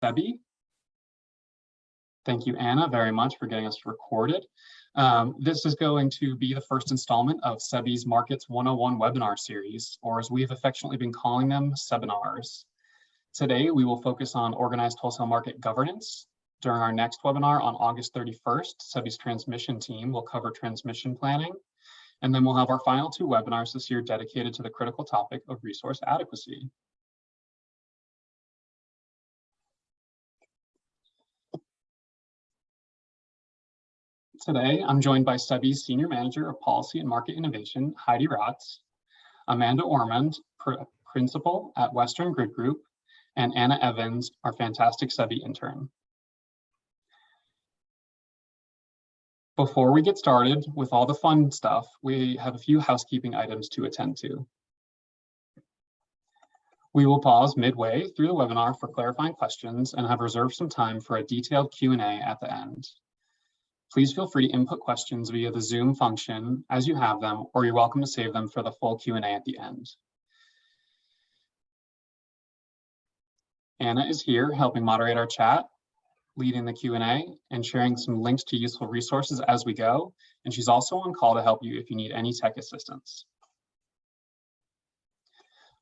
CEBI. Thank you, Anna, very much for getting us recorded. This is going to be the first installment of CEBI's Markets 101 webinar series, or as we've affectionately been calling them, Sebinars. Today, we will focus on organized wholesale market governance. During our next webinar on August 31st, CEBI's transmission team will cover transmission planning. And then we'll have our final two webinars this year dedicated to the critical topic of resource adequacy. Today, I'm joined by CEBI's Senior Manager of Policy and Market Innovation, Heidi Rotz, Amanda Ormond, Principal at Western Grid Group, and Anna Evans, our fantastic CEBI intern. Before we get started with all the fun stuff, we have a few housekeeping items to attend to. We will pause midway through the webinar for clarifying questions and have reserved some time for a detailed Q&A at the end. Please feel free to input questions via the Zoom function as you have them, or you're welcome to save them for the full Q&A at the end. Anna is here helping moderate our chat, leading the Q&A, and sharing some links to useful resources as we go. And she's also on call to help you if you need any tech assistance.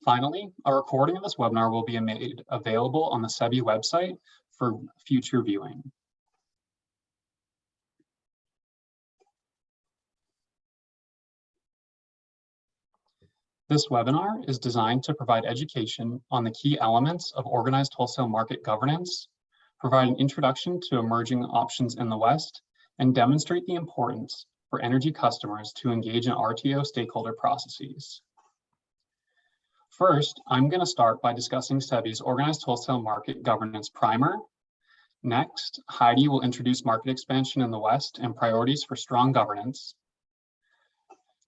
Finally, a recording of this webinar will be made available on the CEBI website for future viewing. This webinar is designed to provide education on the key elements of organized wholesale market governance, provide an introduction to emerging options in the West, and demonstrate the importance for energy customers to engage in RTO stakeholder processes. First, I'm going to start by discussing CEBI's organized wholesale market governance primer. Next, Heidi will introduce market expansion in the West and priorities for strong governance.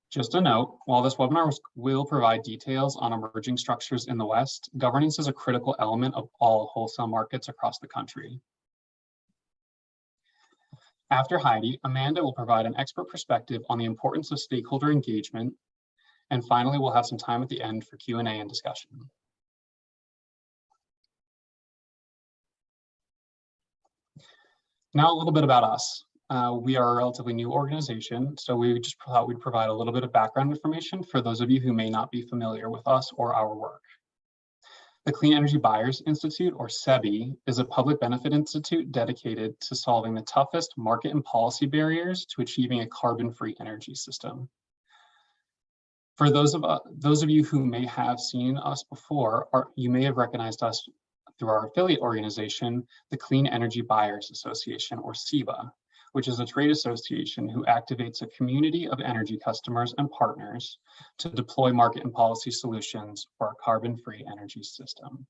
Just a note, while this webinar will provide details on emerging structures in the West, governance is a critical element of all wholesale markets across the country. After Heidi, Amanda will provide an expert perspective on the importance of stakeholder engagement. And finally, we'll have some time at the end for Q&A and discussion. Now a little bit about us. We are a relatively new organization, so we just thought we'd provide a little bit of background information for those of you who may not be familiar with us or our work. The Clean Energy Buyers Institute, or CEBI, is a public benefit institute dedicated to solving the toughest market and policy barriers to achieving a carbon-free energy system. For those of you who may have seen us before, you may have recognized us through our affiliate organization, the Clean Energy Buyers Association, or CEBA, which is a trade association who activates a community of energy customers and partners to deploy market and policy solutions for a carbon-free energy system.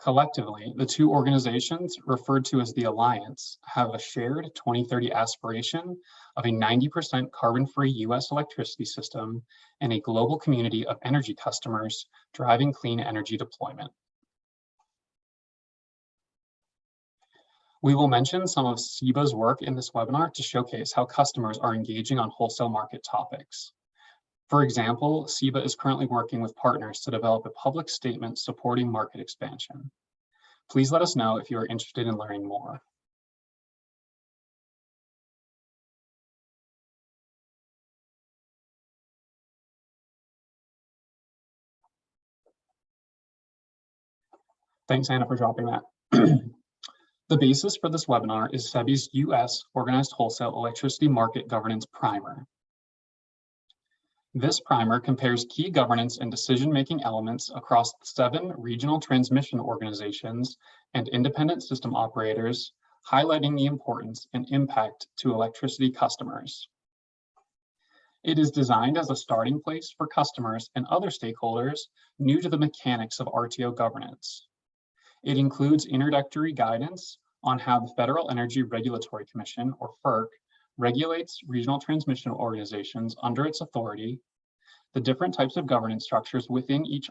Collectively, the two organizations, referred to as the Alliance, have a shared 2030 aspiration of a 90% carbon-free US electricity system and a global community of energy customers driving clean energy deployment. We will mention some of CEBA's work in this webinar to showcase how customers are engaging on wholesale market topics. For example, CEBA is currently working with partners to develop a public statement supporting market expansion. Please let us know if you are interested in learning more. Thanks, Anna, for dropping that. The basis for this webinar is CEBI's US Organized Wholesale Electricity Market Governance Primer. This primer compares key governance and decision-making elements across 7 regional transmission organizations and independent system operators, highlighting the importance and impact to electricity customers. It is designed as a starting place for customers and other stakeholders new to the mechanics of RTO governance. It includes introductory guidance on how the Federal Energy Regulatory Commission, or FERC, regulates regional transmission organizations under its authority, the different types of governance structures within each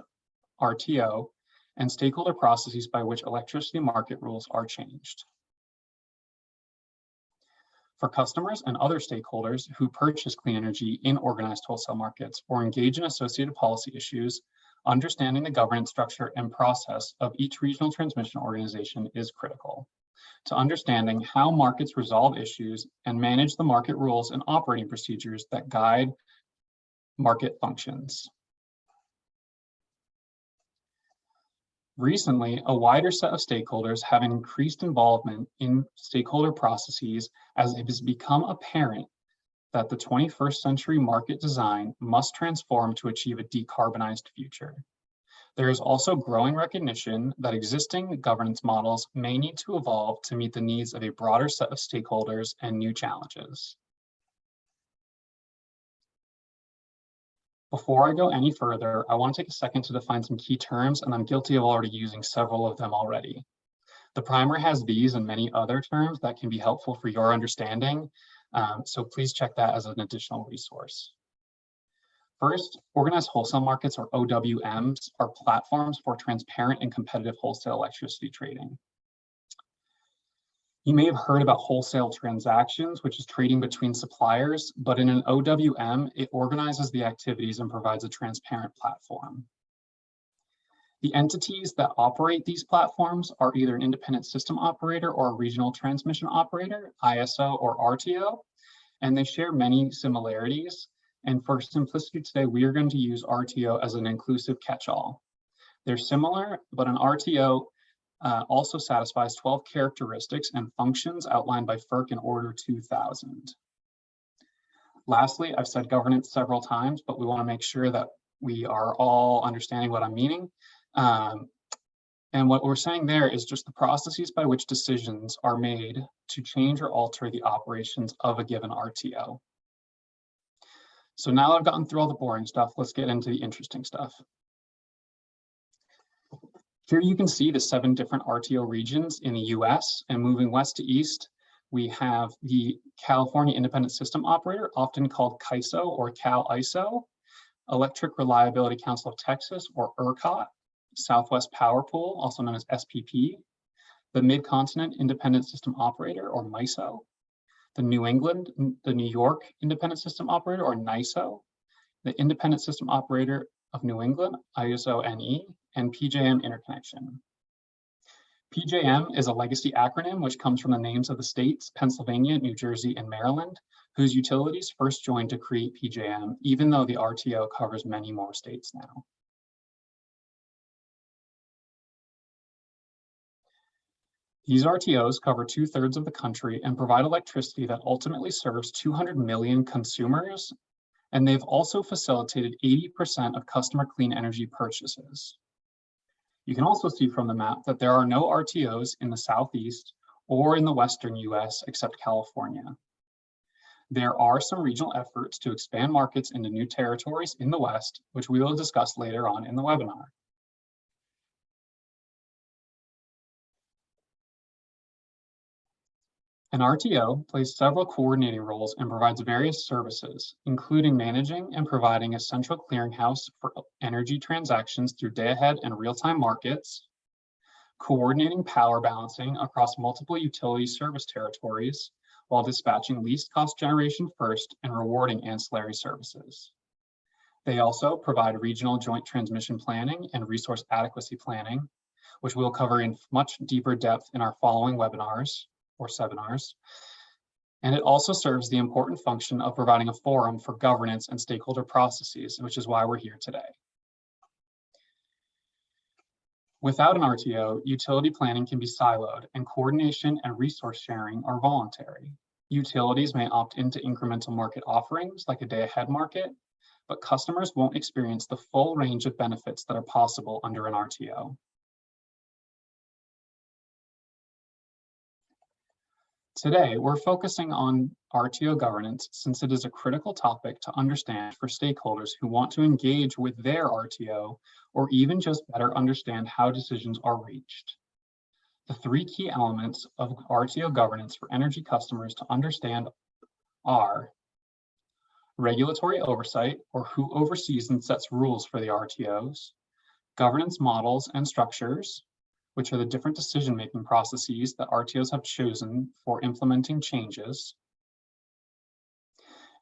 RTO, and stakeholder processes by which electricity market rules are changed. For customers and other stakeholders who purchase clean energy in organized wholesale markets or engage in associated policy issues, Understanding the governance structure and process of each regional transmission organization is critical to understanding how markets resolve issues and manage the market rules and operating procedures that guide market functions. Recently, a wider set of stakeholders have increased involvement in stakeholder processes as it has become apparent that the 21st century market design must transform to achieve a decarbonized future. There is also growing recognition that existing governance models may need to evolve to meet the needs of a broader set of stakeholders and new challenges. Before I go any further, I want to take a second to define some key terms, and I'm guilty of already using several of them already. The primer has these and many other terms that can be helpful for your understanding, so please check that as an additional resource. First, organized wholesale markets, or OWMs, are platforms for transparent and competitive wholesale electricity trading. You may have heard about wholesale transactions, which is trading between suppliers, but in an OWM, it organizes the activities and provides a transparent platform. The entities that operate these platforms are either an independent system operator or a regional transmission operator, ISO or RTO, and they share many similarities. And for simplicity today, we are going to use RTO as an inclusive catch-all. They're similar, but an RTO also satisfies 12 characteristics and functions outlined by FERC in Order 2000. Lastly, I've said governance several times, but we want to make sure that we are all understanding what I'm meaning. And what we're saying there is just the processes by which decisions are made to change or alter the operations of a given RTO. So now I've gotten through all the boring stuff, let's get into the interesting stuff. Here you can see the 7 different RTO regions in the US, and moving west to east, we have the California Independent System Operator, often called CAISO or CAL-ISO, Electric Reliability Council of Texas, or ERCOT, Southwest Power Pool, also known as SPP, the Mid-Continent Independent System Operator, or MISO, the New York Independent System Operator, or NYISO, the Independent System Operator of New England, ISO-NE, and PJM Interconnection. PJM is a legacy acronym which comes from the names of the states, Pennsylvania, New Jersey, and Maryland, whose utilities first joined to create PJM, even though the RTO covers many more states now. These RTOs cover 2/3 of the country and provide electricity that ultimately serves 200 million consumers, and they've also facilitated 80% of customer clean energy purchases. You can also see from the map that there are no RTOs in the Southeast or in the Western US except California. There are some regional efforts to expand markets into new territories in the West, which we will discuss later on in the webinar. An RTO plays several coordinating roles and provides various services, including managing and providing a central clearinghouse for energy transactions through day-ahead and real-time markets, coordinating power balancing across multiple utility service territories while dispatching least cost generation first and rewarding ancillary services. They also provide regional joint transmission planning and resource adequacy planning, which we'll cover in much deeper depth in our following webinars or seminars. And it also serves the important function of providing a forum for governance and stakeholder processes, which is why we're here today. Without an RTO, utility planning can be siloed, and coordination and resource sharing are voluntary. Utilities may opt into incremental market offerings like a day-ahead market, but customers won't experience the full range of benefits that are possible under an RTO. Today, we're focusing on RTO governance since it is a critical topic to understand for stakeholders who want to engage with their RTO or even just better understand how decisions are reached. The 3 key elements of RTO governance for energy customers to understand are regulatory oversight, or who oversees and sets rules for the RTOs, governance models and structures, which are the different decision-making processes that RTOs have chosen for implementing changes,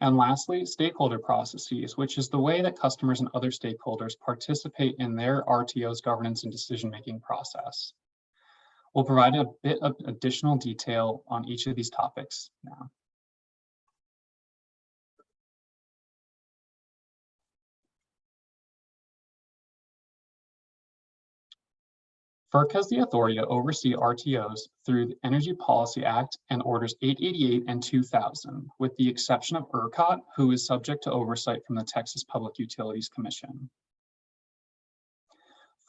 And lastly, stakeholder processes, which is the way that customers and other stakeholders participate in their RTO's governance and decision-making process. We'll provide a bit of additional detail on each of these topics now. FERC has the authority to oversee RTOs through the Energy Policy Act and Orders 888 and 2000, with the exception of ERCOT, who is subject to oversight from the Texas Public Utilities Commission.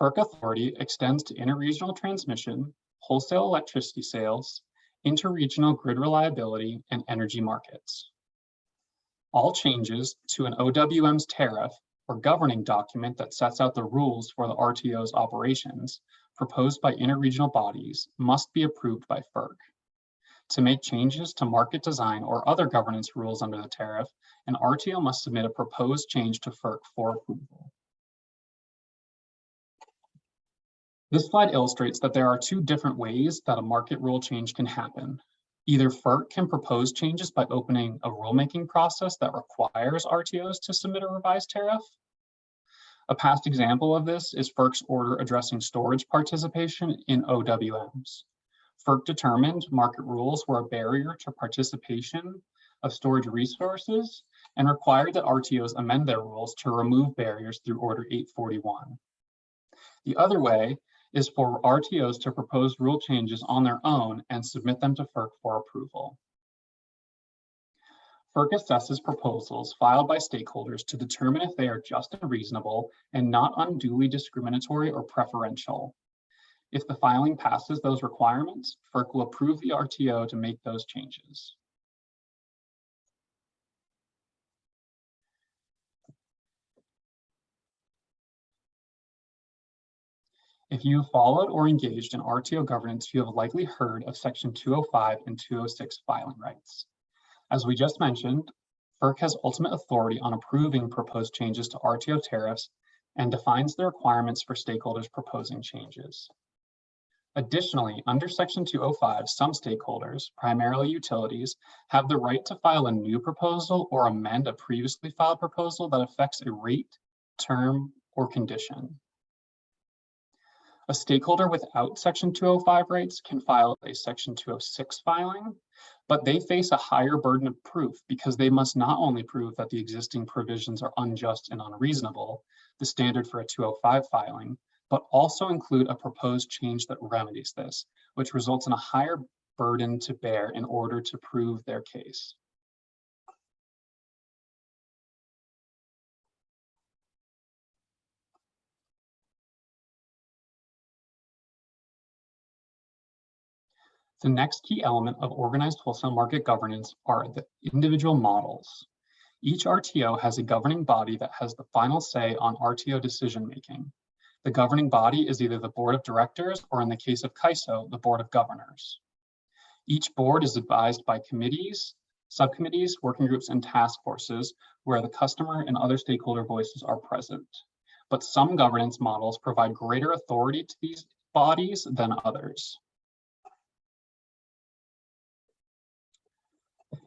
FERC authority extends to interregional transmission, wholesale electricity sales, interregional grid reliability, and energy markets. All changes to an OWM's tariff or governing document that sets out the rules for the RTO's operations proposed by interregional bodies must be approved by FERC. To make changes to market design or other governance rules under the tariff, an RTO must submit a proposed change to FERC for approval. This slide illustrates that there are two different ways that a market rule change can happen. Either FERC can propose changes by opening a rulemaking process that requires RTOs to submit a revised tariff. A past example of this is FERC's order addressing storage participation in OWMs. FERC determined market rules were a barrier to participation of storage resources and required that RTOs amend their rules to remove barriers through Order 841. The other way is for RTOs to propose rule changes on their own and submit them to FERC for approval. FERC assesses proposals filed by stakeholders to determine if they are just and reasonable and not unduly discriminatory or preferential. If the filing passes those requirements, FERC will approve the RTO to make those changes. If you have followed or engaged in RTO governance, you have likely heard of Section 205 and 206 filing rights. As we just mentioned, FERC has ultimate authority on approving proposed changes to RTO tariffs and defines the requirements for stakeholders proposing changes. Additionally, under Section 205, some stakeholders, primarily utilities, have the right to file a new proposal or amend a previously filed proposal that affects a rate, term, or condition. A stakeholder without Section 205 rights can file a Section 206 filing, but they face a higher burden of proof because they must not only prove that the existing provisions are unjust and unreasonable, the standard for a 205 filing, but also include a proposed change that remedies this, which results in a higher burden to bear in order to prove their case. The next key element of organized wholesale market governance are the individual models. Each RTO has a governing body that has the final say on RTO decision-making. The governing body is either the board of directors or, in the case of CAISO, the board of governors. Each board is advised by committees, subcommittees, working groups, and task forces where the customer and other stakeholder voices are present. But some governance models provide greater authority to these bodies than others.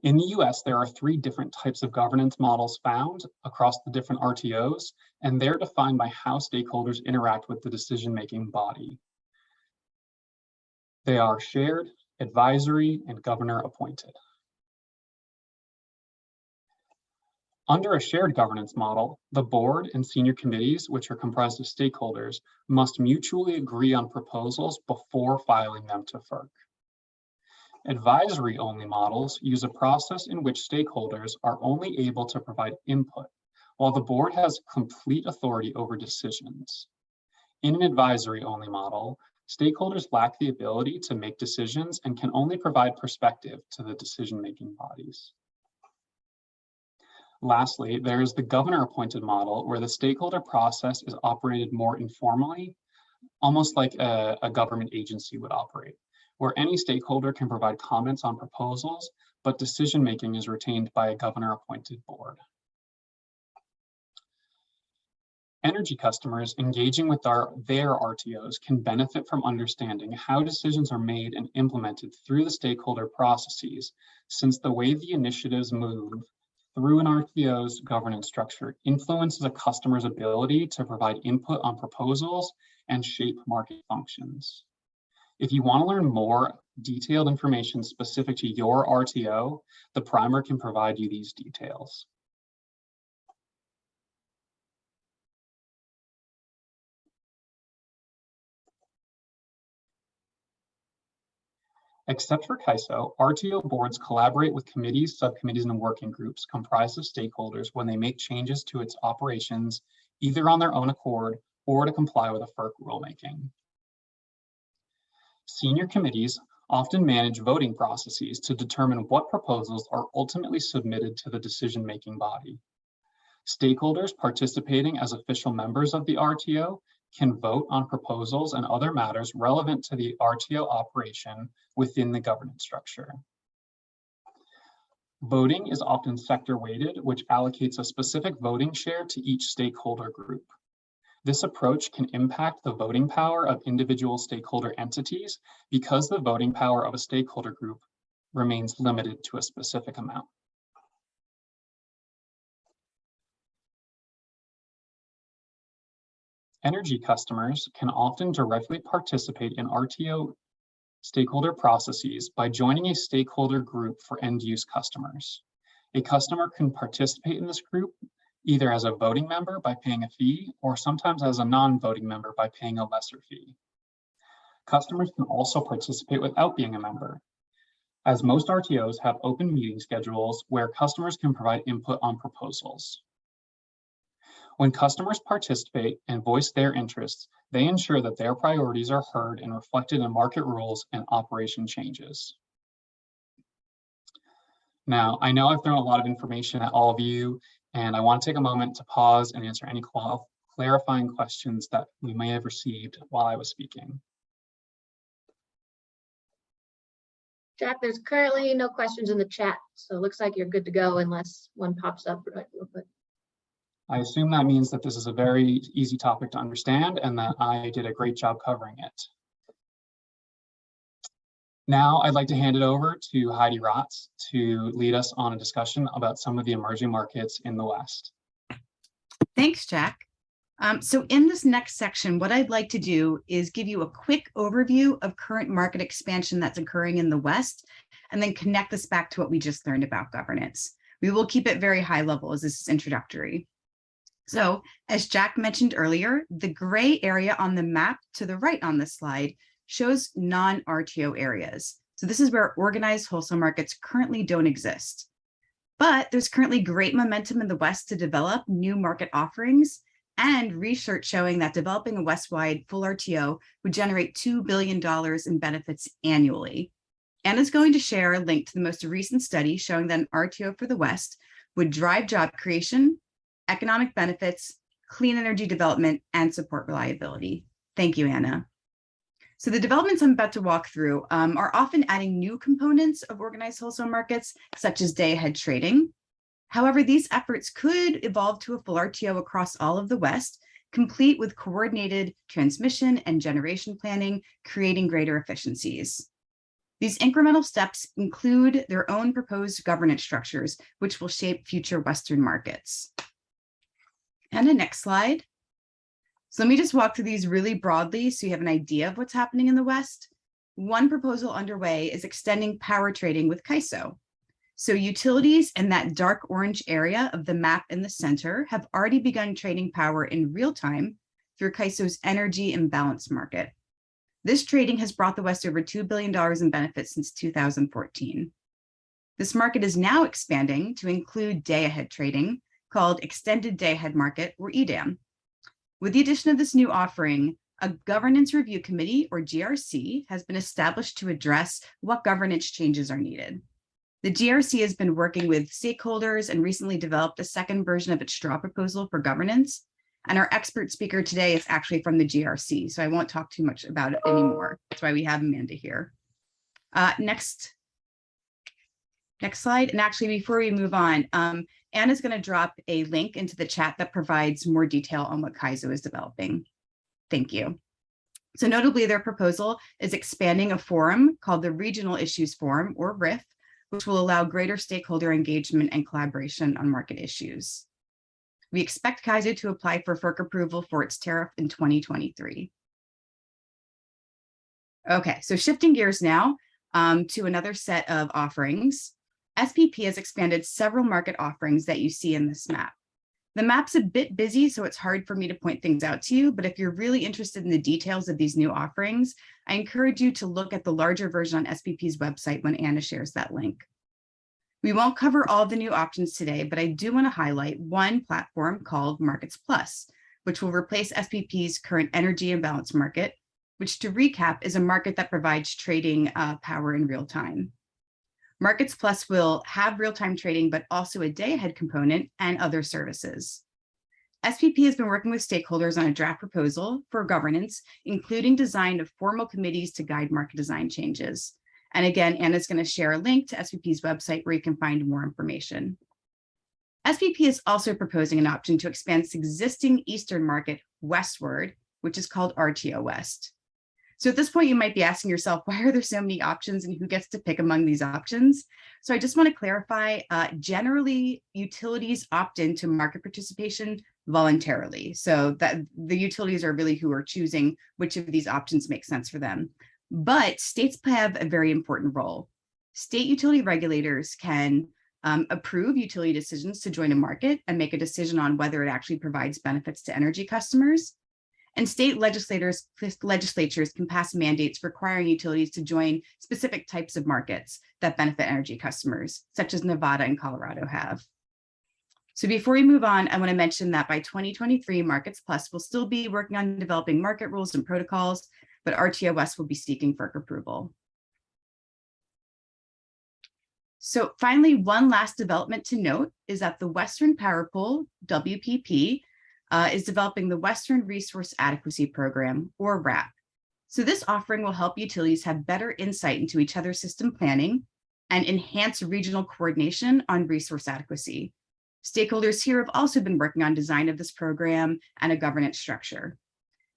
In the US, there are 3 different types of governance models found across the different RTOs, and they're defined by how stakeholders interact with the decision-making body. They are shared, advisory, and governor appointed. Under a shared governance model, the board and senior committees, which are comprised of stakeholders, must mutually agree on proposals before filing them to FERC. Advisory-only models use a process in which stakeholders are only able to provide input, while the board has complete authority over decisions. In an advisory-only model, stakeholders lack the ability to make decisions and can only provide perspective to the decision-making bodies. Lastly, there is the governor-appointed model where the stakeholder process is operated more informally, almost like a government agency would operate, where any stakeholder can provide comments on proposals, but decision-making is retained by a governor-appointed board. Energy customers engaging with their RTOs can benefit from understanding how decisions are made and implemented through the stakeholder processes, since the way the initiatives move through an RTO's governance structure influences a customer's ability to provide input on proposals and shape market functions. If you want to learn more detailed information specific to your RTO, the primer can provide you these details. Except for CAISO, RTO boards collaborate with committees, subcommittees, and working groups comprised of stakeholders when they make changes to its operations, either on their own accord or to comply with a FERC rulemaking. Senior committees often manage voting processes to determine what proposals are ultimately submitted to the decision-making body. Stakeholders participating as official members of the RTO can vote on proposals and other matters relevant to the RTO operation within the governance structure. Voting is often sector weighted, which allocates a specific voting share to each stakeholder group. This approach can impact the voting power of individual stakeholder entities because the voting power of a stakeholder group remains limited to a specific amount. Energy customers can often directly participate in RTO stakeholder processes by joining a stakeholder group for end-use customers. A customer can participate in this group either as a voting member by paying a fee, or sometimes as a non-voting member by paying a lesser fee. Customers can also participate without being a member, as most RTOs have open meeting schedules where customers can provide input on proposals. When customers participate and voice their interests, they ensure that their priorities are heard and reflected in market rules and operation changes. Now, I know I've thrown a lot of information at all of you, and I want to take a moment to pause and answer any clarifying questions that we may have received while I was speaking. Jack, there's currently no questions in the chat, so it looks like you're good to go unless one pops up real quick. I assume that means that this is a very easy topic to understand and that I did a great job covering it. Now I'd like to hand it over to Heidi Rotz to lead us on a discussion about some of the emerging markets in the West. Thanks, Jack. So in this next section, what I'd like to do is give you a quick overview of current market expansion that's occurring in the West, and then connect this back to what we just learned about governance. We will keep it very high level as this is introductory. So as Jack mentioned earlier, the gray area on the map to the right on this slide shows non-RTO areas. So this is where organized wholesale markets currently don't exist. But there's currently great momentum in the West to develop new market offerings, and research showing that developing a West-wide full RTO would generate $2 billion in benefits annually. Anna's going to share a link to the most recent study showing that an RTO for the West would drive job creation, economic benefits, clean energy development, and support reliability. Thank you, Anna. So the developments I'm about to walk through are often adding new components of organized wholesale markets, such as day-ahead trading. However, these efforts could evolve to a full RTO across all of the West, complete with coordinated transmission and generation planning, creating greater efficiencies. These incremental steps include their own proposed governance structures, which will shape future Western markets. And the next slide. So let me just walk through these really broadly so you have an idea of what's happening in the West. One proposal underway is extending power trading with CAISO. So utilities in that dark orange area of the map in the center have already begun trading power in real time through CAISO's energy imbalance market. This trading has brought the West over $2 billion in benefits since 2014. This market is now expanding to include day-ahead trading, called Extended Day-Ahead Market, or EDAM. With the addition of this new offering, a Governance Review Committee, or GRC, has been established to address what governance changes are needed. The GRC has been working with stakeholders and recently developed a second version of its straw proposal for governance. And our expert speaker today is actually from the GRC, so I won't talk too much about it anymore. That's why we have Amanda here. Next slide. And actually, before we move on, Anna's going to drop a link into the chat that provides more detail on what CAISO is developing. Thank you. So notably, their proposal is expanding a forum called the Regional Issues Forum, or RIF, which will allow greater stakeholder engagement and collaboration on market issues. We expect CEBI to apply for FERC approval for its tariff in 2023. Okay, so shifting gears now to another set of offerings. SPP has expanded several market offerings that you see in this map. The map's a bit busy, so it's hard for me to point things out to you, but if you're really interested in the details of these new offerings, I encourage you to look at the larger version on SPP's website when Anna shares that link. We won't cover all of the new options today, but I do want to highlight one platform called Markets Plus, which will replace SPP's current energy imbalance market, which, to recap, is a market that provides trading power in real time. Markets Plus will have real-time trading, but also a day-ahead component and other services. SPP has been working with stakeholders on a draft proposal for governance, including design of formal committees to guide market design changes. And again, Anna's going to share a link to SPP's website where you can find more information. SPP is also proposing an option to expand its existing Eastern market westward, which is called RTO West. So at this point, you might be asking yourself, why are there so many options and who gets to pick among these options? So I just want to clarify, generally, utilities opt into market participation voluntarily. So that the utilities are really who are choosing which of these options make sense for them. But states have a very important role. State utility regulators can approve utility decisions to join a market and make a decision on whether it actually provides benefits to energy customers. And state legislatures can pass mandates requiring utilities to join specific types of markets that benefit energy customers, such as Nevada and Colorado have. So before we move on, I want to mention that by 2023, Markets Plus will still be working on developing market rules and protocols, but RTOS will be seeking FERC approval. So finally, one last development to note is that the Western Power Pool, WPP, is developing the Western Resource Adequacy Program, or WRAP. So this offering will help utilities have better insight into each other's system planning and enhance regional coordination on resource adequacy. Stakeholders here have also been working on design of this program and a governance structure.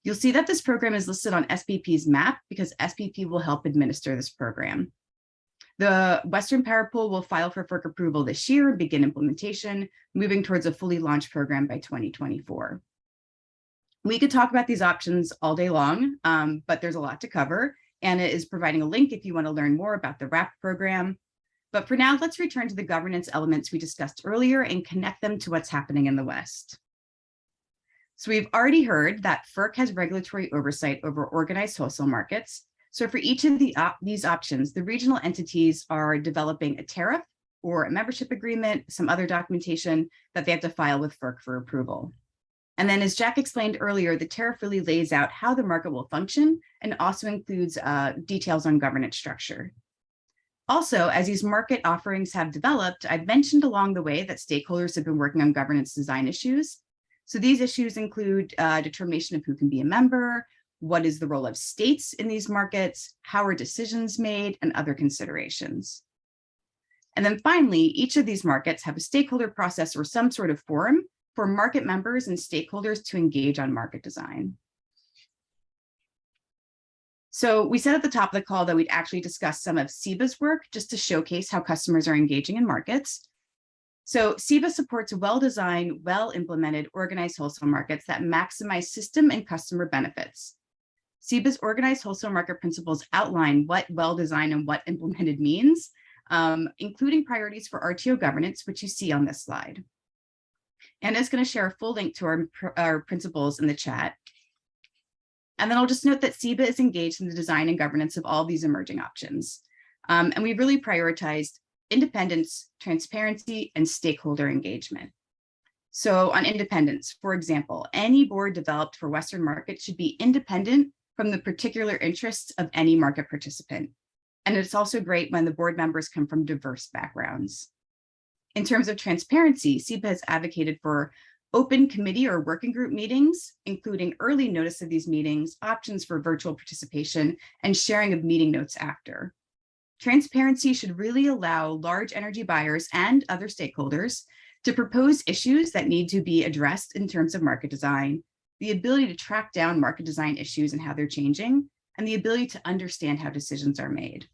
You'll see that this program is listed on SPP's map because SPP will help administer this program. The Western Power Pool will file for FERC approval this year and begin implementation, moving towards a fully launched program by 2024. We could talk about these options all day long, but there's a lot to cover. Anna is providing a link if you want to learn more about the WRAP program. But for now, let's return to the governance elements we discussed earlier and connect them to what's happening in the West. So we've already heard that FERC has regulatory oversight over organized wholesale markets. So for each of these options, the regional entities are developing a tariff or a membership agreement, some other documentation that they have to file with FERC for approval. And then as Jack explained earlier, the tariff really lays out how the market will function and also includes details on governance structure. Also, as these market offerings have developed, I've mentioned along the way that stakeholders have been working on governance design issues. So these issues include determination of who can be a member, what is the role of states in these markets, how are decisions made, and other considerations. And then finally, each of these markets have a stakeholder process or some sort of forum for market members and stakeholders to engage on market design. So we said at the top of the call that we'd actually discuss some of CEBI's work just to showcase how customers are engaging in markets. So CEBI supports well-designed, well-implemented, organized wholesale markets that maximize system and customer benefits. CEBI's organized wholesale market principles outline what well-designed and what implemented means, including priorities for RTO governance, which you see on this slide. Anna's going to share a full link to our principles in the chat. And then I'll just note that CEBI is engaged in the design and governance of all these emerging options. And we really prioritized independence, transparency, and stakeholder engagement. So on independence, for example, any board developed for Western markets should be independent from the particular interests of any market participant. And it's also great when the board members come from diverse backgrounds. In terms of transparency, CEBI has advocated for open committee or working group meetings, including early notice of these meetings, options for virtual participation, and sharing of meeting notes after. Transparency should really allow large energy buyers and other stakeholders to propose issues that need to be addressed in terms of market design, the ability to track down market design issues and how they're changing, and the ability to understand how decisions are made.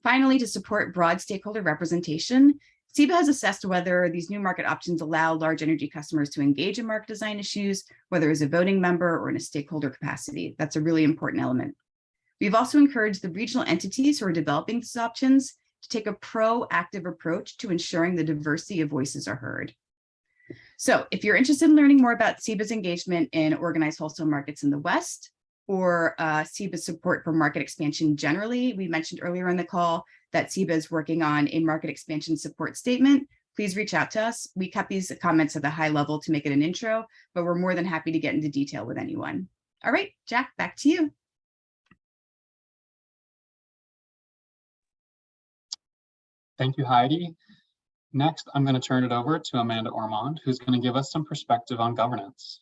Finally, to support broad stakeholder representation, CEBI has assessed whether these new market options allow large energy customers to engage in market design issues, whether as a voting member or in a stakeholder capacity. That's a really important element. We've also encouraged the regional entities who are developing these options to take a proactive approach to ensuring the diversity of voices are heard. So if you're interested in learning more about CEBI's engagement in organized wholesale markets in the West, or CEBI's support for market expansion generally, we mentioned earlier in the call that CEBI is working on a market expansion support statement. Please reach out to us. We kept these comments at the high level to make it an intro, but we're more than happy to get into detail with anyone. All right, Jack, back to you. Thank you, Heidi. Next, I'm going to turn it over to Amanda Ormond, who's going to give us some perspective on governance.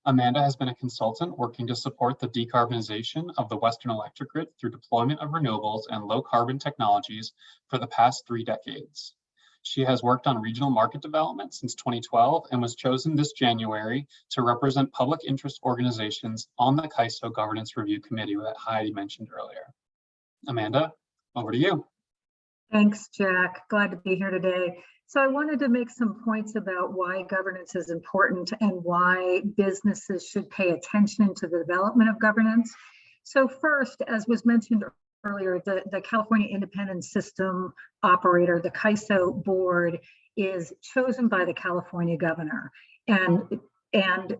Amanda has been a consultant working to support the decarbonization of the Western electric grid through deployment of renewables and low carbon technologies for the past 3 decades. She has worked on regional market development since 2012 and was chosen this January to represent public interest organizations on the CEBI Governance Review Committee that Heidi mentioned earlier. Amanda, over to you. Thanks, Jack. Glad to be here today. So I wanted to make some points about why governance is important and why businesses should pay attention to the development of governance. So first, as was mentioned earlier, the California Independent System Operator, the CEBI board, is chosen by the California governor. And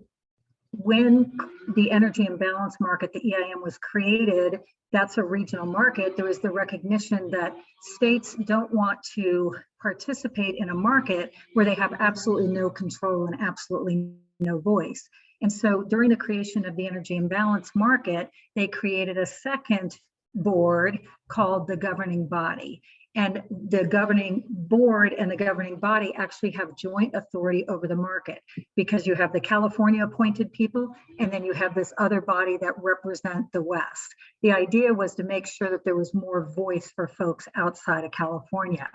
when the energy imbalance market, the EIM, was created, that's a regional market. There was the recognition that states don't want to participate in a market where they have absolutely no control and absolutely no voice. And so during the creation of the energy imbalance market, they created a second board called the governing body. And the governing board and the governing body actually have joint authority over the market, because you have the California appointed people, and then you have this other body that represent the West. The idea was to make sure that there was more voice for folks outside of California.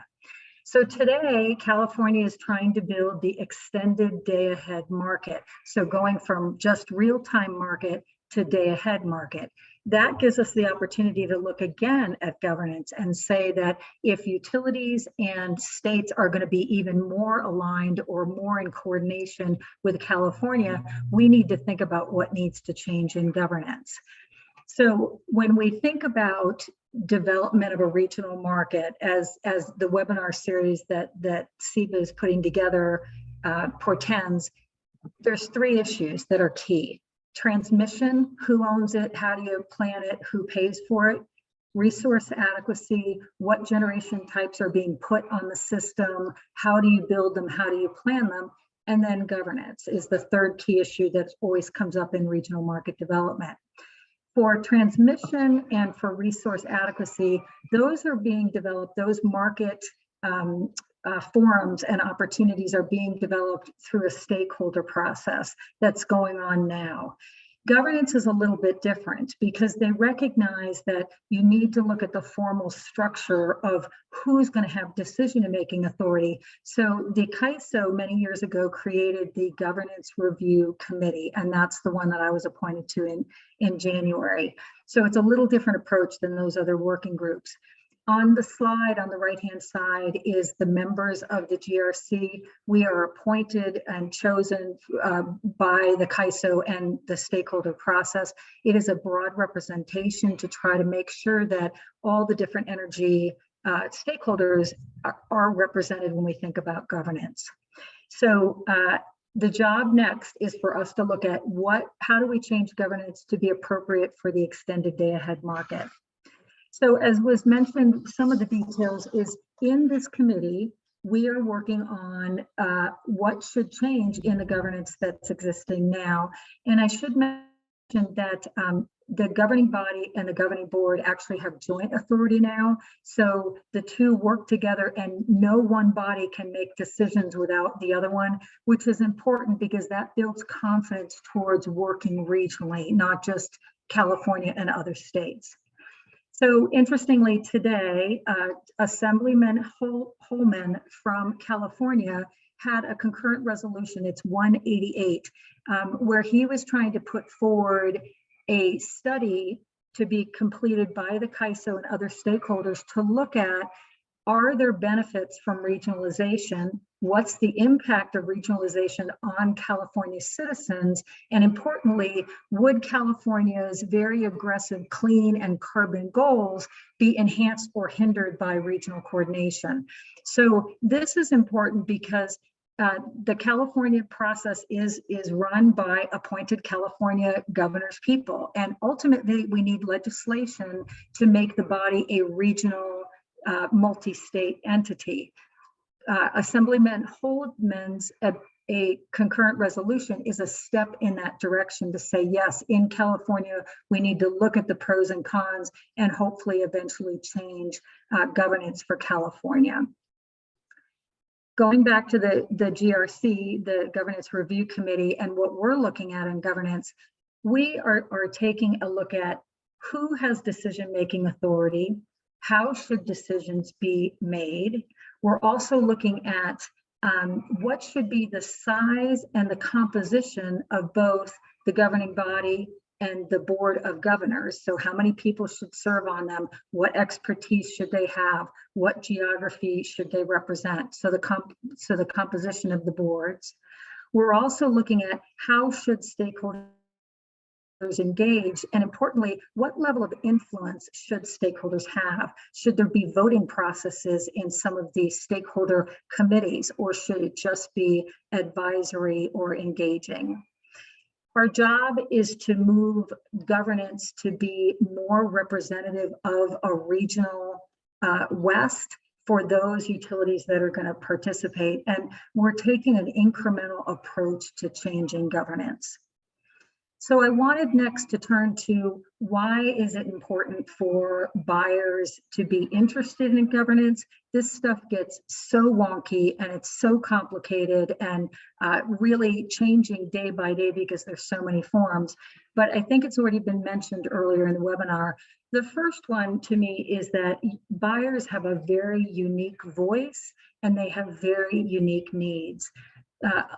So today, California is trying to build the extended day-ahead market. So going from just real-time market to day-ahead market. That gives us the opportunity to look again at governance and say that if utilities and states are going to be even more aligned or more in coordination with California, we need to think about what needs to change in governance. So when we think about development of a regional market, as the webinar series that CEBI is putting together portends, there's 3 issues that are key. Transmission, who owns it, how do you plan it, who pays for it? Resource adequacy, what generation types are being put on the system, how do you build them, how do you plan them? And then governance is the 3rd key issue that always comes up in regional market development. For transmission and for resource adequacy, those are being developed, those market forums and opportunities are being developed through a stakeholder process that's going on now. Governance is a little bit different because they recognize that you need to look at the formal structure of who's going to have decision-making authority. So the CEBI many years ago created the Governance Review Committee, and that's the one that I was appointed to in January. So it's a little different approach than those other working groups. On the slide on the right-hand side is the members of the GRC. We are appointed and chosen by the CEBI and the stakeholder process. It is a broad representation to try to make sure that all the different energy stakeholders are represented when we think about governance. So the job next is for us to look at how do we change governance to be appropriate for the extended day-ahead market. So as was mentioned, some of the details is in this committee, we are working on what should change in the governance that's existing now. And I should mention that the governing body and the governing board actually have joint authority now. So the 2 work together and no one body can make decisions without the other one, which is important because that builds confidence towards working regionally, not just California and other states. So interestingly, today, Assemblyman Holman from California had a concurrent resolution, it's 188, where he was trying to put forward a study to be completed by the CAISO and other stakeholders to look at, are there benefits from regionalization? What's the impact of regionalization on California citizens? And importantly, would California's very aggressive clean and carbon goals be enhanced or hindered by regional coordination? So this is important because the California process is run by appointed California governor's people. And ultimately, we need legislation to make the body a regional multi-state entity. Assemblyman Holdman's a concurrent resolution is a step in that direction to say, yes, in California, we need to look at the pros and cons and hopefully eventually change governance for California. Going back to the GRC, the Governance Review Committee, and what we're looking at in governance, we are taking a look at who has decision-making authority, how should decisions be made. We're also looking at what should be the size and the composition of both the governing body and the board of governors. So how many people should serve on them? What expertise should they have? What geography should they represent? So the composition of the boards. We're also looking at how should stakeholders engage, and importantly, what level of influence should stakeholders have? Should there be voting processes in some of these stakeholder committees, or should it just be advisory or engaging? Our job is to move governance to be more representative of a regional West for those utilities that are going to participate. And we're taking an incremental approach to changing governance. So I wanted next to turn to why is it important for buyers to be interested in governance? This stuff gets so wonky and it's so complicated and really changing day by day because there's so many forms. But I think it's already been mentioned earlier in the webinar. The first one to me is that buyers have a very unique voice and they have very unique needs.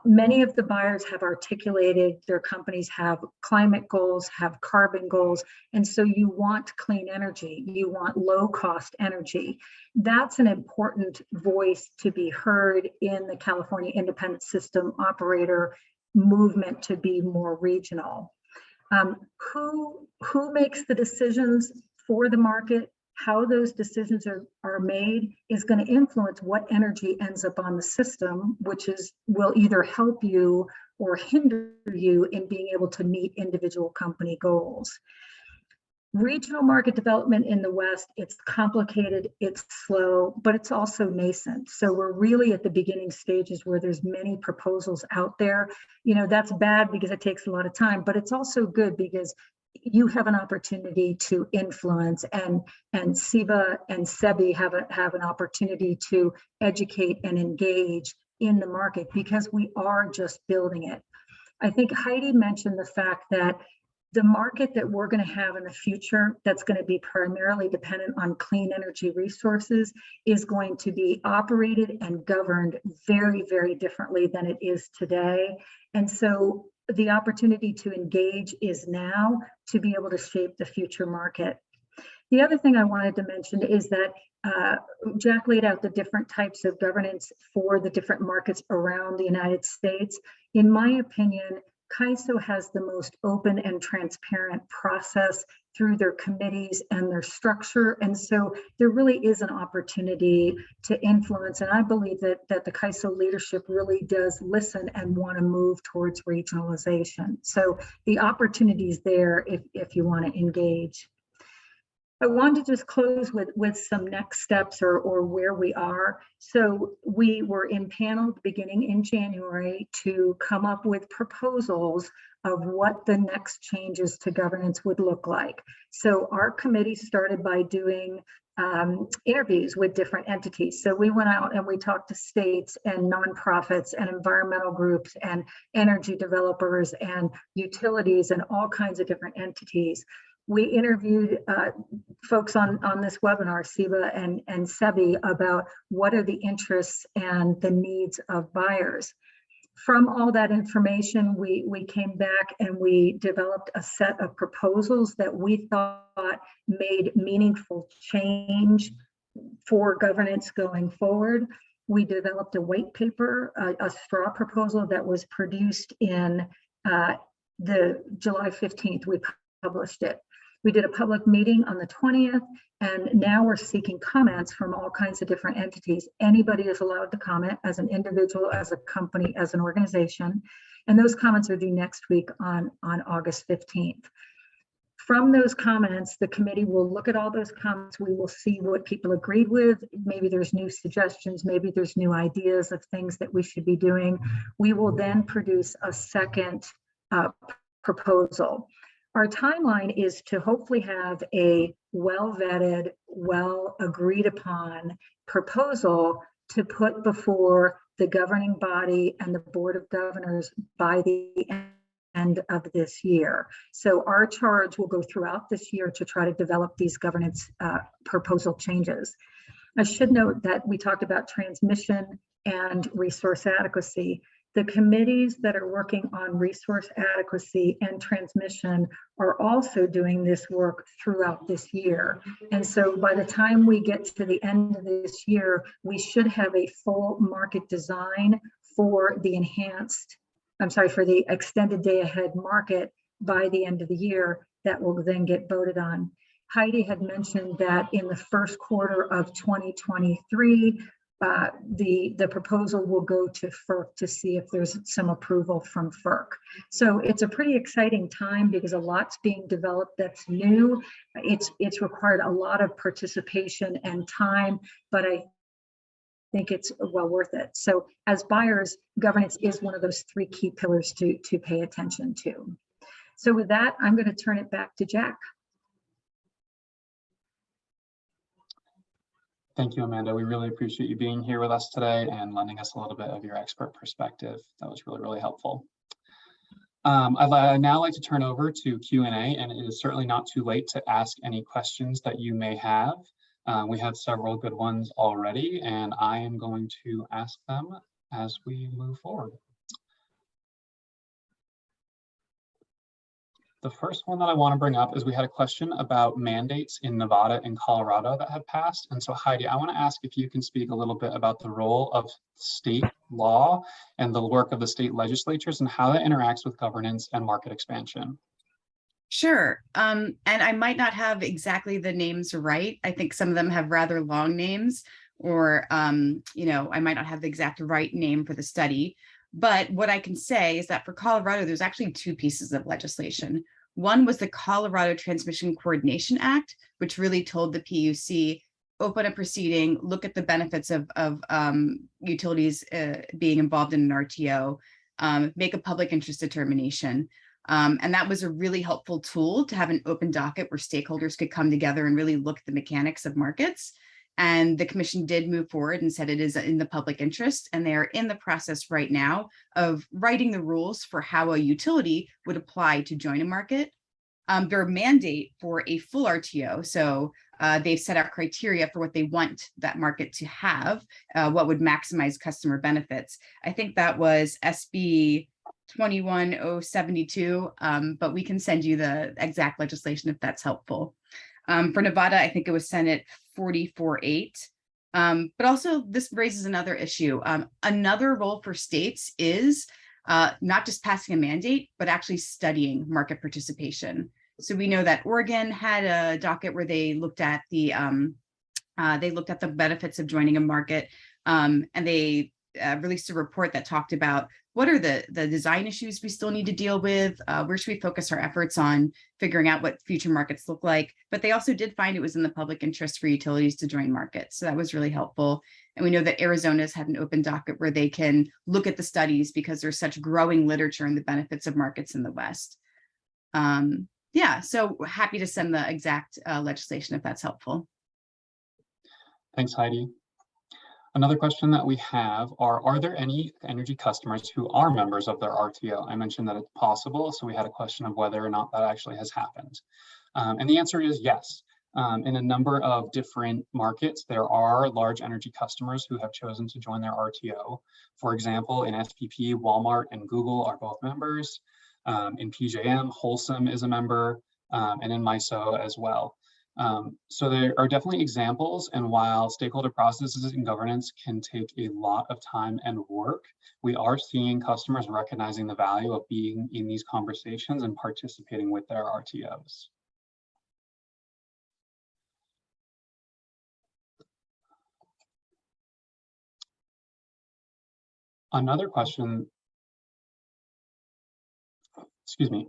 Many of the buyers have articulated their companies have climate goals, have carbon goals, and so you want clean energy, you want low cost energy. That's an important voice to be heard in the California Independent System Operator movement to be more regional. Who makes the decisions for the market? How those decisions are made is going to influence what energy ends up on the system, which will either help you or hinder you in being able to meet individual company goals. Regional market development in the West, it's complicated, it's slow, but it's also nascent. So we're really at the beginning stages where there's many proposals out there. You know, that's bad because it takes a lot of time, but it's also good because you have an opportunity to influence, and CEBI and CEBI have an opportunity to educate and engage in the market because we are just building it. I think Heidi mentioned the fact that the market that we're going to have in the future that's going to be primarily dependent on clean energy resources is going to be operated and governed very, very differently than it is today. And so the opportunity to engage is now to be able to shape the future market. The other thing I wanted to mention is that Jack laid out the different types of governance for the different markets around the United States. In my opinion, CAISO has the most open and transparent process through their committees and their structure. And so there really is an opportunity to influence. And I believe that the CAISO leadership really does listen and want to move towards regionalization. So the opportunity is there if you want to engage. I wanted to just close with some next steps or where we are. So we were impaneled beginning in January to come up with proposals of what the next changes to governance would look like. So our committee started by doing interviews with different entities. So we went out and we talked to states and nonprofits and environmental groups and energy developers and utilities and all kinds of different entities. We interviewed folks on this webinar, CEBI and CEBI, about what are the interests and the needs of buyers. From all that information, we came back and we developed a set of proposals that we thought made meaningful change for governance going forward. We developed a white paper, a straw proposal that was produced in the July 15th. We published it. We did a public meeting on the 20th, and now we're seeking comments from all kinds of different entities. Anybody is allowed to comment, as an individual, as a company, as an organization, and those comments are due next week on August 15th. From those comments, the committee will look at all those comments. We will see what people agreed with. Maybe there's new suggestions, maybe there's new ideas of things that we should be doing. We will then produce a second proposal. Our timeline is to hopefully have a well-vetted, well-agreed upon proposal to put before the governing body and the Board of Governors by the end of this year. So our charge will go throughout this year to try to develop these governance proposal changes. I should note that we talked about transmission and resource adequacy. The committees that are working on resource adequacy and transmission are also doing this work throughout this year. And so by the time we get to the end of this year, we should have a full market design for the for the extended day ahead market by the end of the year that will then get voted on. Heidi had mentioned that in the first quarter of 2023, the proposal will go to FERC to see if there's some approval from FERC. So it's a pretty exciting time because a lot's being developed that's new. It's required a lot of participation and time, but I think it's well worth it. So as buyers, governance is one of those three key pillars to pay attention to. So with that, I'm going to turn it back to Jack. Thank you, Amanda. We really appreciate you being here with us today and lending us a little bit of your expert perspective. That was really, really helpful. I'd now like to turn over to Q&A, and it is certainly not too late to ask any questions that you may have. We have several good ones already, and I am going to ask them as we move forward. The first one that I want to bring up is we had a question about mandates in Nevada and Colorado that have passed. And so Heidi, I want to ask if you can speak a little bit about the role of state law and the work of the state legislatures and how that interacts with governance and market expansion. Sure. And I might not have exactly the names right. I think some of them have rather long names, or, I might not have the exact right name for the study. But what I can say is that for Colorado, there's actually two pieces of legislation. One was the Colorado Transmission Coordination Act, which really told the PUC, open a proceeding, look at the benefits of utilities being involved in an RTO, make a public interest determination. And that was a really helpful tool to have an open docket where stakeholders could come together and really look at the mechanics of markets. And the commission did move forward and said it is in the public interest. And they are in the process right now of writing the rules for how a utility would apply to join a market. Their mandate for a full RTO. So they've set out criteria for what they want that market to have, what would maximize customer benefits. I think that was SB 21072, but we can send you the exact legislation if that's helpful. For Nevada, I think it was Senate 44-8. But also this raises another issue. Another role for states is not just passing a mandate, but actually studying market participation. So we know that Oregon had a docket where they looked at the benefits of joining a market, and they released a report that talked about what are the design issues we still need to deal with, where should we focus our efforts on figuring out what future markets look like. But they also did find it was in the public interest for utilities to join markets. So that was really helpful. And we know that Arizona's had an open docket where they can look at the studies because there's such growing literature on the benefits of markets in the West. Yeah, so happy to send the exact legislation if that's helpful. Thanks, Heidi. Another question that we have are there any energy customers who are members of their RTO? I mentioned that it's possible, so we had a question of whether or not that actually has happened. And the answer is yes. In a number of different markets, there are large energy customers who have chosen to join their RTO. For example, in SPP, Walmart and Google are both members. In PJM, Wholesale is a member, and in MISO as well. So there are definitely examples, and while stakeholder processes and governance can take a lot of time and work, we are seeing customers recognizing the value of being in these conversations and participating with their RTOs. Another question, excuse me,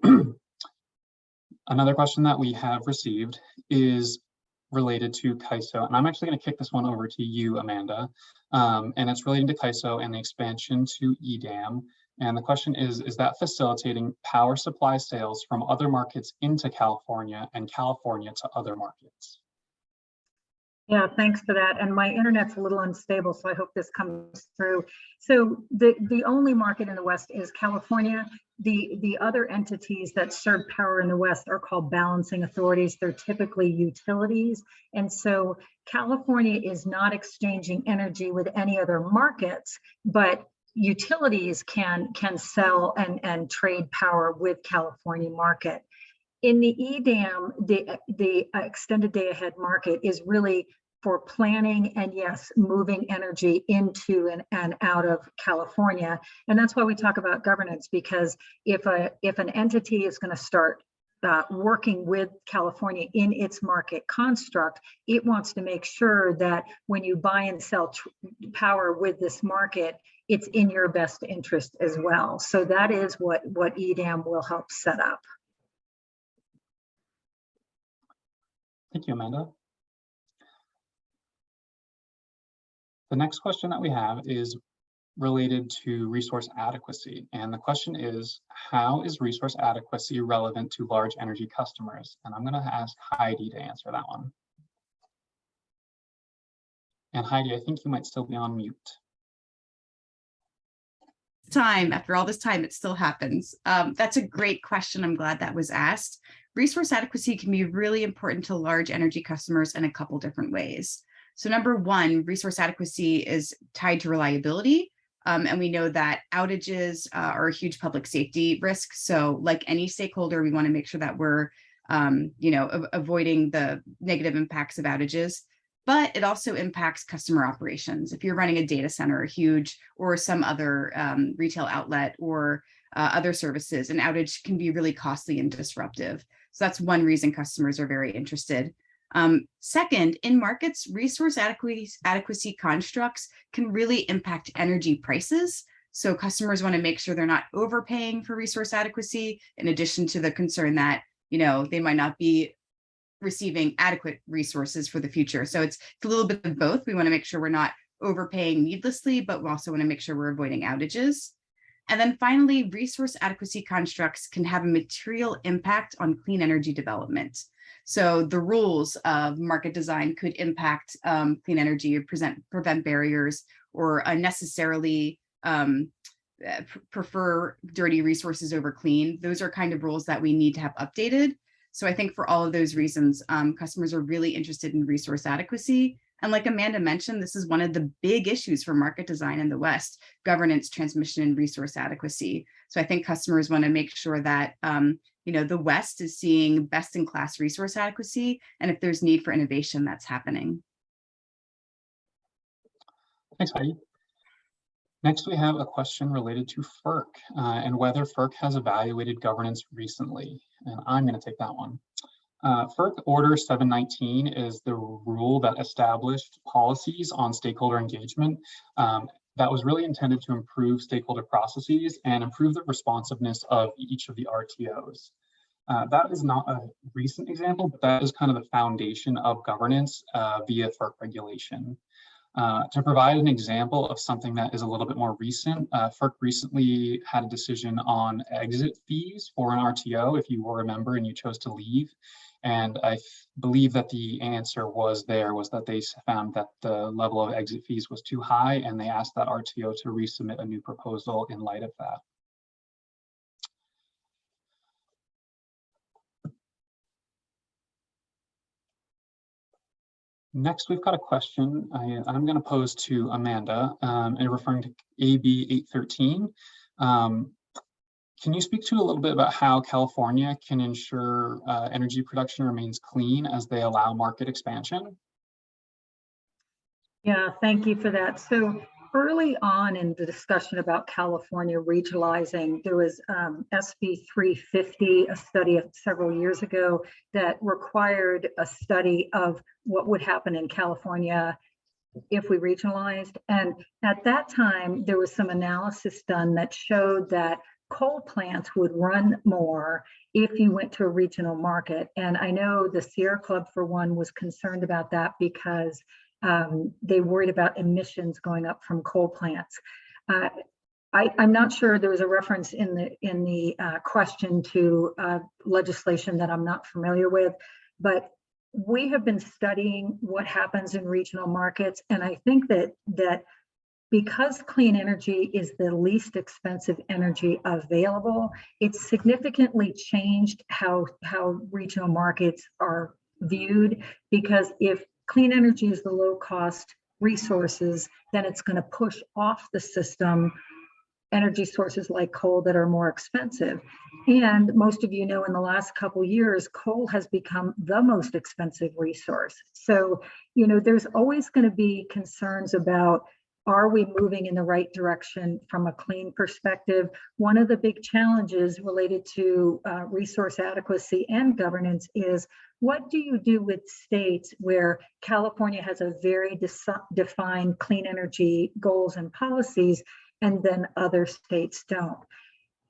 another question that we have received is related to CAISO, and I'm actually going to kick this one over to you, Amanda, and it's relating to CAISO and the expansion to EDAM. And the question is that facilitating power supply sales from other markets into California and California to other markets? Yeah, thanks for that. And my internet's a little unstable, so I hope this comes through. So the only market in the West is California. The other entities that serve power in the West are called balancing authorities. They're typically utilities. And so California is not exchanging energy with any other markets, but utilities can sell and trade power with California market. In the EDAM, the extended day ahead market is really for planning and, yes, moving energy into and out of California. And that's why we talk about governance, because if an entity is going to start working with California in its market construct, it wants to make sure that when you buy and sell power with this market, it's in your best interest as well. So that is what EDAM will help set up. Thank you, Amanda. The next question that we have is related to resource adequacy. And the question is, how is resource adequacy relevant to large energy customers? And I'm going to ask Heidi to answer that one. And Heidi, I think you might still be on mute. After all this time, it still happens. That's a great question. I'm glad that was asked. Resource adequacy can be really important to large energy customers in a couple different ways. So number one, resource adequacy is tied to reliability. And we know that outages are a huge public safety risk. So like any stakeholder, we want to make sure that we're avoiding the negative impacts of outages. But it also impacts customer operations. If you're running a data center, or some other retail outlet or other services, an outage can be really costly and disruptive. So that's one reason customers are very interested. Second, in markets, resource adequacy constructs can really impact energy prices. So customers want to make sure they're not overpaying for resource adequacy, in addition to the concern that, they might not be receiving adequate resources for the future. So it's a little bit of both. We want to make sure we're not overpaying needlessly, but we also want to make sure we're avoiding outages. And then finally, resource adequacy constructs can have a material impact on clean energy development. So the rules of market design could impact clean energy, or prevent barriers, or unnecessarily prefer dirty resources over clean. Those are kind of rules that we need to have updated. So I think for all of those reasons, customers are really interested in resource adequacy. And like Amanda mentioned, this is one of the big issues for market design in the West: governance, transmission, and resource adequacy. So I think customers want to make sure that the West is seeing best-in-class resource adequacy, and if there's need for innovation, that's happening. Thanks, Heidi. Next, we have a question related to FERC and whether FERC has evaluated governance recently. And I'm going to take that one. FERC Order 719 is the rule that established policies on stakeholder engagement that was really intended to improve stakeholder processes and improve the responsiveness of each of the RTOs. That is not a recent example, but that is kind of the foundation of governance via FERC regulation. To provide an example of something that is a little bit more recent, FERC recently had a decision on exit fees for an RTO if you were a member and you chose to leave. And I believe that the answer was that they found that the level of exit fees was too high, and they asked that RTO to resubmit a new proposal in light of that. Next, we've got a question I'm going to pose to Amanda, and referring to AB 813. Can you speak to a little bit about how California can ensure energy production remains clean as they allow market expansion? Yeah, thank you for that. So early on in the discussion about California regionalizing, there was SB 350, a study of several years ago that required a study of what would happen in California if we regionalized. And at that time, there was some analysis done that showed that coal plants would run more if you went to a regional market. And I know the Sierra Club, for one, was concerned about that because they worried about emissions going up from coal plants. I'm not sure, there was a reference in the question to legislation that I'm not familiar with, but we have been studying what happens in regional markets. And I think that because clean energy is the least expensive energy available, it's significantly changed how regional markets are viewed, because if clean energy is the low cost resources, then it's going to push off the system energy sources like coal that are more expensive. And most of you know, in the last couple of years, coal has become the most expensive resource. So, you know, there's always going to be concerns about, are we moving in the right direction from a clean perspective? One of the big challenges related to resource adequacy and governance is, what do you do with states where California has a very defined clean energy goals and policies, and then other states don't?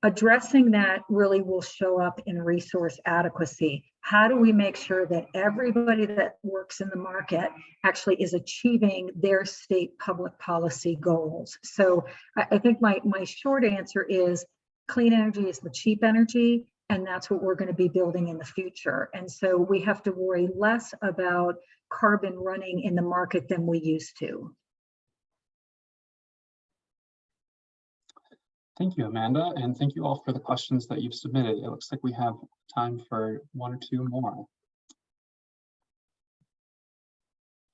Addressing that really will show up in resource adequacy. How do we make sure that everybody that works in the market actually is achieving their state public policy goals? So I think my short answer is, clean energy is the cheap energy, and that's what we're going to be building in the future. And so we have to worry less about carbon running in the market than we used to. Thank you, Amanda, and thank you all for the questions that you've submitted. It looks like we have time for one or two more.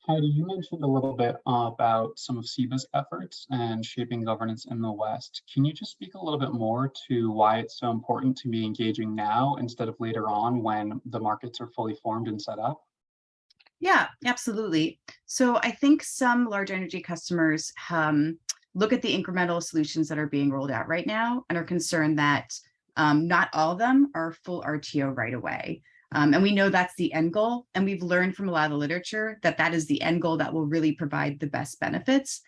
Heidi, you mentioned a little bit about some of CEBI's efforts and shaping governance in the West. Can you just speak a little bit more to why it's so important to be engaging now instead of later on when the markets are fully formed and set up? Yeah, absolutely. So I think some large energy customers look at the incremental solutions that are being rolled out right now and are concerned that not all of them are full RTO right away. And we know that's the end goal. And we've learned from a lot of the literature that that is the end goal that will really provide the best benefits.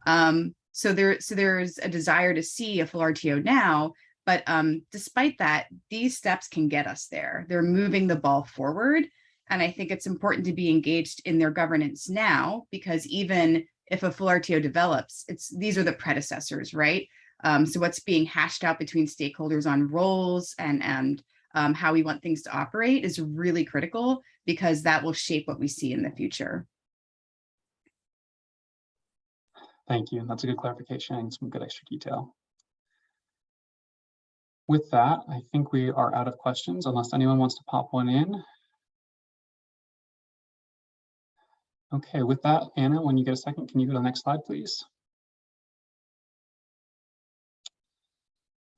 So there's a desire to see a full RTO now, but despite that, these steps can get us there. They're moving the ball forward. And I think it's important to be engaged in their governance now, because even if a full RTO develops, these are the predecessors, right? So what's being hashed out between stakeholders on roles and how we want things to operate is really critical, because that will shape what we see in the future. Thank you. That's a good clarification and some good extra detail. With that, I think we are out of questions unless anyone wants to pop one in. Okay, with that, Anna, when you get a second, can you go to the next slide, please?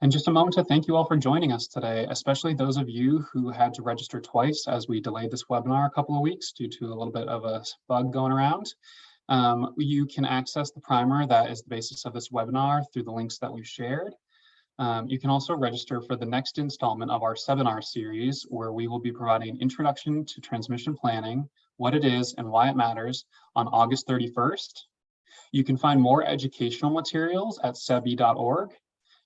And just a moment to thank you all for joining us today, especially those of you who had to register twice as we delayed this webinar a couple of weeks due to a little bit of a bug going around. You can access the primer that is the basis of this webinar through the links that we've shared. You can also register for the next installment of our seminar series, where we will be providing an introduction to transmission planning, what it is and why it matters, on August 31st. You can find more educational materials at CEBI.org,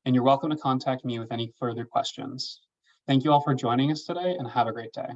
and you're welcome to contact me with any further questions. Thank you all for joining us today, and have a great day.